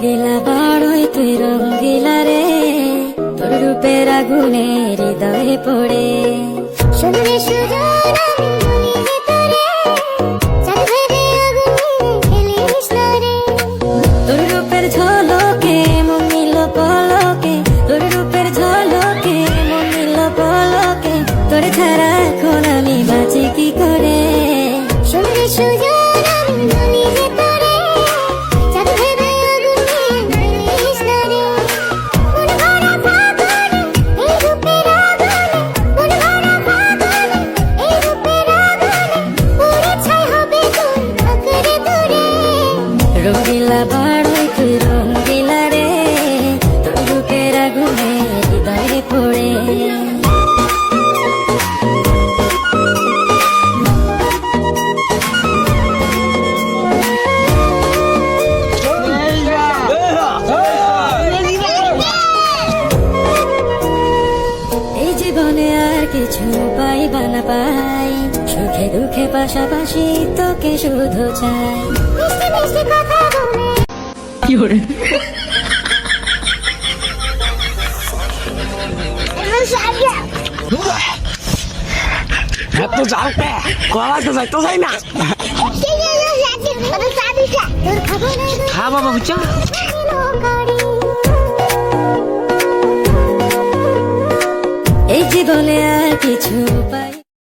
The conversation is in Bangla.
রঙ্গিলা বড়ই তুই রঙ্গিলা রে, তোর রূপের আগুনে হৃদয়ে পড়ে। শুনলে সুজন আমি বলি যে তোরে, চাঁদ ভেবে আগুনে খেলিস না রে। তোর রূপের ঝলকে মন নিল পলকে, তোর রূপের ঝলকে মন নিল পলকে, তোর ছাড়া এখন আমি বাঁচি কি করে। শুনলে সুজন আমি বলি যে তোরে, চাঁদ ভেবে আগুনে খেলিস না রে। মন ভরা ফাগুনে এই রূপের আগুনে, মন ভরা ফাগুনে এই রূপের আগুনে, পুড়ে ছাই হবে তোর আঁকড়ে ধরে। রঙ্গিলা বড়ই তুই রঙ্গিলা রে, তোর রূপের আগুনে হৃদয়ে পড়ে। এই জীবনে আর কিছু পাইবা না পাই, সুখে দুঃখে পাশাপাশি তোকে শুধু চাই। মিষ্টি মিষ্টি কথা বলে এত জালতে কলা তো যাইতো যাই না। খা বাবা বুঝছো, এই জীবনে আর কিছু